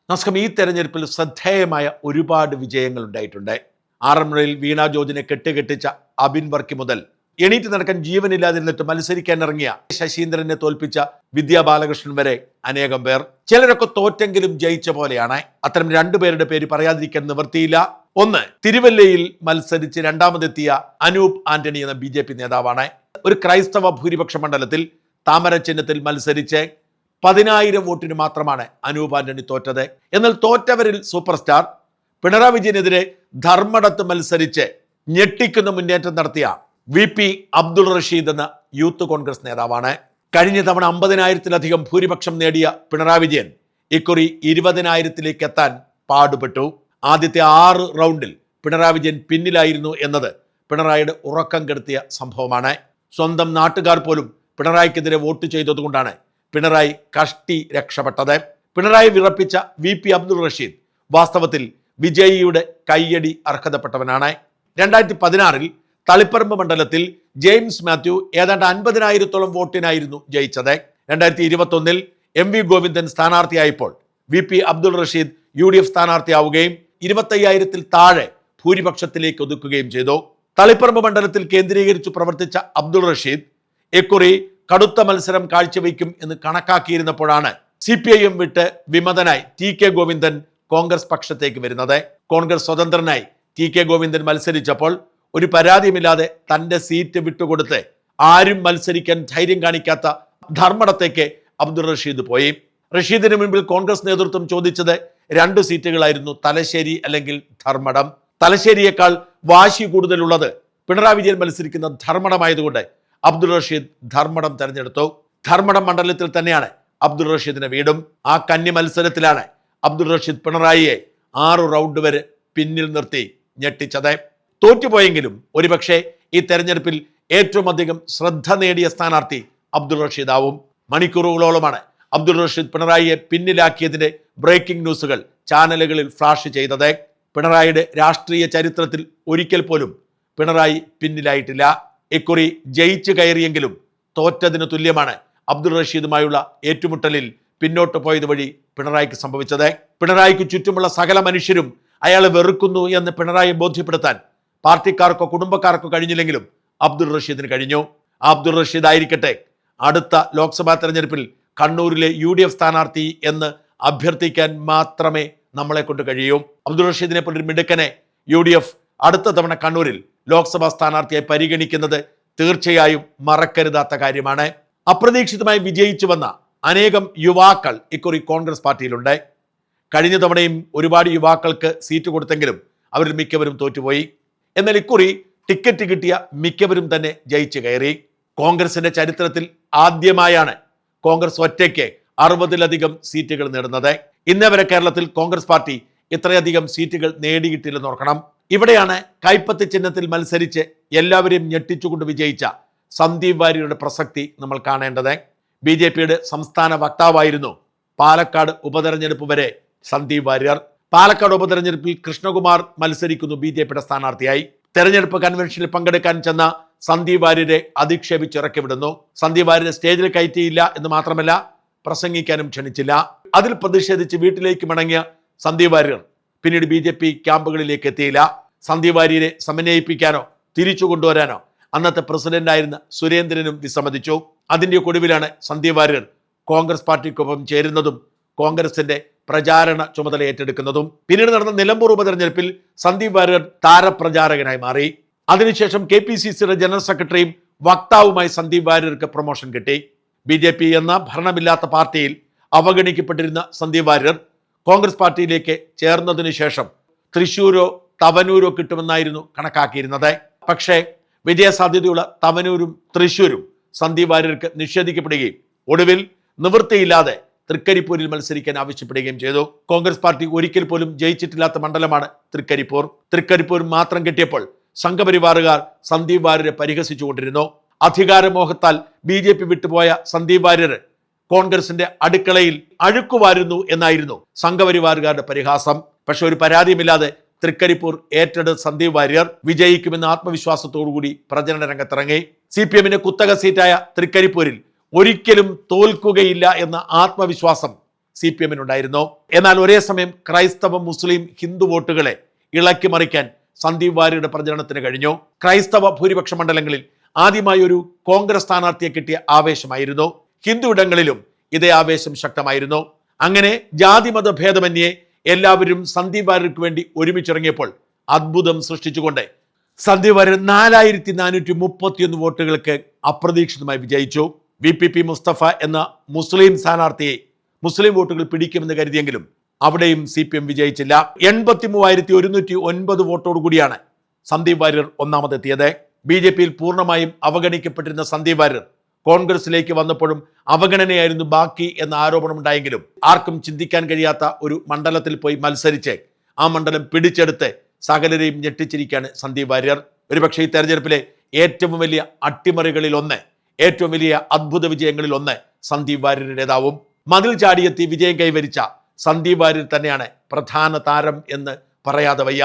നമസ്കാരം. ഈ തെരഞ്ഞെടുപ്പിൽ ശ്രദ്ധേയമായ ഒരുപാട് വിജയങ്ങൾ ഉണ്ടായിട്ടുണ്ട്. ആറന്മുളയിൽ വീണ ജോർജിനെ കെട്ടുകെട്ടിച്ച അബിൻ വർക്കി മുതൽ എണീറ്റ് നടക്കാൻ ജീവനില്ലാതിരുന്നിട്ട് മത്സരിക്കാൻ ഇറങ്ങിയ ശശീന്ദ്രനെ തോൽപ്പിച്ച വിദ്യാ ബാലകൃഷ്ണൻ വരെ അനേകം പേർ. ചിലരൊക്കെ തോറ്റെങ്കിലും ജയിച്ച പോലെയാണ്. അത്തരം രണ്ടുപേരുടെ പേര് പറയാതിരിക്കാൻ നിവൃത്തിയില്ല. ഒന്ന്, തിരുവല്ലയിൽ മത്സരിച്ച് രണ്ടാമതെത്തിയ അനൂപ് ആന്റണി എന്ന BJP നേതാവാണ്. ഒരു ക്രൈസ്തവ ഭൂരിപക്ഷ മണ്ഡലത്തിൽ താമര ചിഹ്നത്തിൽ മത്സരിച്ച് 10,000 വോട്ടിന് മാത്രമാണ് അനൂപ് ആന്റണി തോറ്റത്. എന്നാൽ തോറ്റവരിൽ സൂപ്പർ സ്റ്റാർ പിണറായി വിജയനെതിരെ ധർമ്മടത്ത് മത്സരിച്ച് ഞെട്ടിക്കുന്ന മുന്നേറ്റം നടത്തിയ VP അബ്ദുൾ റഷീദ് എന്ന യൂത്ത് കോൺഗ്രസ് നേതാവാണ്. കഴിഞ്ഞ തവണ 50,000-ലധികം ഭൂരിപക്ഷം നേടിയ പിണറായി വിജയൻ ഇക്കുറി 20,000-ലേക്ക് എത്താൻ പാടുപെട്ടു. ആദ്യത്തെ 6 റൗണ്ടിൽ പിണറായി വിജയൻ പിന്നിലായിരുന്നു എന്നത് പിണറായിയുടെ ഉറക്കം കെടുത്തിയ സംഭവമാണ്. സ്വന്തം നാട്ടുകാർ പോലും പിണറായിക്കെതിരെ വോട്ട് ചെയ്തതുകൊണ്ടാണ് പിണറായി കഷ്ടി രക്ഷപ്പെട്ടത്. പിണറായി വിറപ്പിച്ച VP അബ്ദുൾ റഷീദ് വാസ്തവത്തിൽ വിജയിയുടെ കയ്യടി അർഹതപ്പെട്ടവനാണ്. 2016-ൽ തളിപ്പറമ്പ് മണ്ഡലത്തിൽ ജെയിംസ് മാത്യു ഏതാണ്ട് 50,000-ഓളം വോട്ടിനായിരുന്നു ജയിച്ചത്. 2021-ൽ MV Govindan സ്ഥാനാർത്ഥിയായപ്പോൾ VP Abdul Rasheed UDF സ്ഥാനാർത്ഥിയാവുകയും 25,000-ൽ താഴെ ഭൂരിപക്ഷത്തിലേക്ക് ഒതുക്കുകയും ചെയ്തു. തളിപ്പറമ്പ് മണ്ഡലത്തിൽ കേന്ദ്രീകരിച്ചു പ്രവർത്തിച്ച അബ്ദുൾ റഷീദ് ഇക്കുറി കടുത്ത മത്സരം കാഴ്ചവെക്കും എന്ന് കണക്കാക്കിയിരുന്നപ്പോഴാണ് CPIM വിട്ട് വിമതനായി TK ഗോവിന്ദൻ കോൺഗ്രസ് പക്ഷത്തേക്ക് വരുന്നത്. കോൺഗ്രസ് സ്വതന്ത്രനായി TK ഗോവിന്ദൻ മത്സരിച്ചപ്പോൾ ഒരു പരാതിയുമില്ലാതെ തന്റെ സീറ്റ് വിട്ടുകൊടുത്ത് ആരും മത്സരിക്കാൻ ധൈര്യം കാണിക്കാത്ത ധർമ്മടത്തേക്ക് അബ്ദുൾ റഷീദ് പോയി. റഷീദിന് മുൻപിൽ കോൺഗ്രസ് നേതൃത്വം ചോദിച്ചത് 2 സീറ്റുകളായിരുന്നു, തലശ്ശേരി അല്ലെങ്കിൽ ധർമ്മടം. തലശ്ശേരിയേക്കാൾ വാശി കൂടുതലുള്ളത് പിണറായി വിജയൻ മത്സരിക്കുന്ന ധർമ്മടമായതുകൊണ്ട് അബ്ദുൾ റഷീദ് ധർമ്മടം തെരഞ്ഞെടുത്തു. ധർമ്മടം മണ്ഡലത്തിൽ തന്നെയാണ് അബ്ദുൾ റഷീദിന്റെ വീടും. ആ കന്നി മത്സരത്തിലാണ് അബ്ദുൾ റഷീദ് പിണറായിയെ 6 റൗണ്ട് വരെ പിന്നിൽ നിർത്തി ഞെട്ടിച്ചത്. തോറ്റുപോയെങ്കിലും ഒരുപക്ഷെ ഈ തെരഞ്ഞെടുപ്പിൽ ഏറ്റവും അധികം ശ്രദ്ധ നേടിയ സ്ഥാനാർത്ഥി അബ്ദുൾ റഷീദ് ആവും. മണിക്കൂറുകളോളമാണ് അബ്ദുൾ റഷീദ് പിണറായിയെ പിന്നിലാക്കിയതിന്റെ ബ്രേക്കിംഗ് ന്യൂസുകൾ ചാനലുകളിൽ ഫ്ലാഷ് ചെയ്തത്. പിണറായിയുടെ രാഷ്ട്രീയ ചരിത്രത്തിൽ ഒരിക്കൽ പോലും പിണറായി പിന്നിലായിട്ടില്ല. ഇക്കുറി ജയിച്ചു കയറിയെങ്കിലും തോറ്റതിന് തുല്യമാണ് അബ്ദുൾ റഷീദുമായുള്ള ഏറ്റുമുട്ടലിൽ പിന്നോട്ട് പോയത് വഴി പിണറായിക്ക് സംഭവിച്ചത്. പിണറായിക്ക് ചുറ്റുമുള്ള സകല മനുഷ്യരും അയാളെ വെറുക്കുന്നു എന്ന് പിണറായി ബോധ്യപ്പെടുത്താൻ പാർട്ടിക്കാർക്കോ കുടുംബക്കാർക്കോ കഴിഞ്ഞില്ലെങ്കിലും അബ്ദുൾ റഷീദിന് കഴിഞ്ഞു. അബ്ദുൾ റഷീദ് ആയിരിക്കട്ടെ അടുത്ത ലോക്സഭാ തെരഞ്ഞെടുപ്പിൽ കണ്ണൂരിലെ UDF സ്ഥാനാർത്ഥി എന്ന് അഭ്യർത്ഥിക്കാൻ മാത്രമേ നമ്മളെ കൊണ്ട് കഴിയൂ. അബ്ദുൾ റഷീദിനെ പോലൊരു മിടുക്കനെ UDF അടുത്ത തവണ കണ്ണൂരിൽ ലോക്സഭാ സ്ഥാനാർത്ഥിയായി പരിഗണിക്കുന്നത് തീർച്ചയായും മറക്കരുതാത്ത കാര്യമാണ്. അപ്രതീക്ഷിതമായി വിജയിച്ചു വന്ന അനേകം യുവാക്കൾ ഇക്കുറി കോൺഗ്രസ് പാർട്ടിയിലുണ്ട്. കഴിഞ്ഞ തവണയും ഒരുപാട് യുവാക്കൾക്ക് സീറ്റ് കൊടുത്തെങ്കിലും അവരിൽ മിക്കവരും തോറ്റുപോയി. എന്നാൽ ഇക്കുറി ടിക്കറ്റ് കിട്ടിയ മിക്കവരും തന്നെ ജയിച്ചു കയറി. കോൺഗ്രസിന്റെ ചരിത്രത്തിൽ ആദ്യമായാണ് കോൺഗ്രസ് ഒറ്റയ്ക്ക് 60-ലധികം സീറ്റുകൾ നേടുന്നത്. ഇന്നേവരെ കേരളത്തിൽ കോൺഗ്രസ് പാർട്ടി ഇത്രയധികം സീറ്റുകൾ നേടിയിട്ടില്ലെന്ന് ഓർക്കണം. ഇവിടെയാണ് കൈപ്പത്തി ചിഹ്നത്തിൽ മത്സരിച്ച് എല്ലാവരെയും ഞെട്ടിച്ചുകൊണ്ട് വിജയിച്ച സന്ദീപ് വാര്യരുടെ പ്രസക്തി നമ്മൾ കാണേണ്ടത്. BJPയുടെ സംസ്ഥാന വക്താവായിരുന്നു പാലക്കാട് ഉപതെരഞ്ഞെടുപ്പ് വരെ സന്ദീപ് വാര്യർ. പാലക്കാട് ഉപതെരഞ്ഞെടുപ്പിൽ കൃഷ്ണകുമാർ മത്സരിക്കുന്നു BJPയുടെ സ്ഥാനാർത്ഥിയായി. തെരഞ്ഞെടുപ്പ് കൺവെൻഷനിൽ പങ്കെടുക്കാൻ ചെന്ന സന്ദീപ് വാര്യരെ അധിക്ഷേപിച്ചിറക്കി വിടുന്നു. സന്ദീപ് വാര്യരെ സ്റ്റേജിൽ കയറ്റിയില്ല എന്ന് മാത്രമല്ല പ്രസംഗിക്കാനും ക്ഷണിച്ചില്ല. അതിൽ പ്രതിഷേധിച്ച് വീട്ടിലേക്ക് മടങ്ങിയ സന്ദീപ് വാര്യർ പിന്നീട് BJP ക്യാമ്പുകളിലേക്ക് എത്തിയില്ല. സന്ദീപ് വാര്യരെ സമന്വയിപ്പിക്കാനോ തിരിച്ചു കൊണ്ടുവരാനോ അന്നത്തെ പ്രസിഡന്റായിരുന്ന സുരേന്ദ്രനും വിസമ്മതിച്ചു. അതിന്റെ ഒടുവിലാണ് സന്ദീപ് വാര്യർ കോൺഗ്രസ് പാർട്ടിക്കൊപ്പം ചേരുന്നതും കോൺഗ്രസിന്റെ പ്രചാരണ ചുമതല ഏറ്റെടുക്കുന്നതും. പിന്നീട് നടന്ന നിലമ്പൂർ ഉപതെരഞ്ഞെടുപ്പിൽ സന്ദീപ് വാര്യർ താരപ്രചാരകനായി മാറി. അതിനുശേഷം KPCCയുടെ ജനറൽ സെക്രട്ടറിയും വക്താവുമായി സന്ദീപ് വാര്യർക്ക് പ്രൊമോഷൻ കിട്ടി. BJP എന്ന ഭരണമില്ലാത്ത പാർട്ടിയിൽ അവഗണിക്കപ്പെട്ടിരുന്ന സന്ദീപ് വാര്യർ കോൺഗ്രസ് പാർട്ടിയിലേക്ക് ചേർന്നതിനു ശേഷം തൃശ്ശൂരോ തവനൂരോ കിട്ടുമെന്നായിരുന്നു കണക്കാക്കിയിരുന്നത്. പക്ഷേ വിജയസാധ്യതയുള്ള തവനൂരും തൃശ്ശൂരും സന്ദീപ് വാര്യർക്ക് നിഷേധിക്കപ്പെടുകയും ഒടുവിൽ നിവൃത്തിയില്ലാതെ തൃക്കരിപ്പൂരിൽ മത്സരിക്കാൻ ആവശ്യപ്പെടുകയും ചെയ്തു. കോൺഗ്രസ് പാർട്ടി ഒരിക്കൽ പോലും ജയിച്ചിട്ടില്ലാത്ത മണ്ഡലമാണ് തൃക്കരിപ്പൂർ. തൃക്കരിപ്പൂർ മാത്രം കിട്ടിയപ്പോൾ സംഘപരിവാറുകാർ സന്ദീപ് വാര്യരെ പരിഹസിച്ചുകൊണ്ടിരുന്നു. അധികാരമോഹത്താൽ BJP വിട്ടുപോയ സന്ദീപ് വാര്യർ കോൺഗ്രസിന്റെ അടുക്കളയിൽ അഴുക്കുവാരുന്നു എന്നായിരുന്നു സംഘപരിവാറുകാരുടെ പരിഹാസം. പക്ഷെ ഒരു പരാതിയുമില്ലാതെ തൃക്കരിപ്പൂർ ഏറ്റെടുത്ത സന്ദീപ് വാര്യർ വിജയിക്കുമെന്ന ആത്മവിശ്വാസത്തോടുകൂടി പ്രചരണ രംഗത്തിറങ്ങി. CPMന്റെ കുത്തക സീറ്റായ തൃക്കരിപ്പൂരിൽ ഒരിക്കലും തോൽക്കുകയില്ല എന്ന ആത്മവിശ്വാസം CPM ഉണ്ടായിരുന്നു. എന്നാൽ ഒരേ സമയം ക്രൈസ്തവ മുസ്ലിം ഹിന്ദു വോട്ടുകളെ ഇളക്കി മറിക്കാൻ സന്ദീപ് വാര്യരുടെ പ്രചരണത്തിന് കഴിഞ്ഞു. ക്രൈസ്തവ ഭൂരിപക്ഷ മണ്ഡലങ്ങളിൽ ആദ്യമായി ഒരു കോൺഗ്രസ് സ്ഥാനാർത്ഥിയെ കിട്ടിയ ആവേശമായിരുന്നു. ഹിന്ദു ഇടങ്ങളിലും ഇതേ ആവേശം ശക്തമായിരുന്നു. അങ്ങനെ ജാതിമത ഭേദമന്യേ എല്ലാവരും സന്ദീപ് വാര്യർക്ക് വേണ്ടി ഒരുമിച്ചിറങ്ങിയപ്പോൾ അത്ഭുതം സൃഷ്ടിച്ചുകൊണ്ട് സന്ദീപ് വാര്യർ 4431 വോട്ടുകൾക്ക് അപ്രതീക്ഷിതമായി വിജയിച്ചു. VPP മുസ്തഫ എന്ന മുസ്ലിം സ്ഥാനാർത്ഥിയെ മുസ്ലിം വോട്ടുകൾ പിടിക്കുമെന്ന് കരുതിയെങ്കിലും അവിടെയും CPM വിജയിച്ചില്ല. 83,109 വോട്ടോടുകൂടിയാണ് സന്ദീപ് വാര്യർ ഒന്നാമതെത്തിയത്. BJPയിൽ പൂർണ്ണമായും അവഗണിക്കപ്പെട്ടിരുന്ന സന്ദീപ് വാര്യർ കോൺഗ്രസിലേക്ക് വന്നപ്പോഴും അവഗണനയായിരുന്നു ബാക്കി എന്ന ആരോപണമുണ്ടായെങ്കിലും ആർക്കും ചിന്തിക്കാൻ കഴിയാത്ത ഒരു മണ്ഡലത്തിൽ പോയി മത്സരിച്ച് ആ മണ്ഡലം പിടിച്ചെടുത്ത് സകലരെയും ഞെട്ടിച്ചിരിക്കുകയാണ് സന്ദീപ് വാര്യർ. ഒരുപക്ഷെ ഈ തെരഞ്ഞെടുപ്പിലെ ഏറ്റവും വലിയ അട്ടിമറികളിൽ ഒന്ന്, ഏറ്റവും വലിയ അത്ഭുത വിജയങ്ങളിൽ ഒന്ന് സന്ദീപ് വാര്യരുടേതാവും. മതിൽ ചാടിയെത്തി വിജയം കൈവരിച്ച സന്ദീപ് വാര്യർ തന്നെയാണ് പ്രധാന താരം എന്ന് പറയാതെ വയ്യ.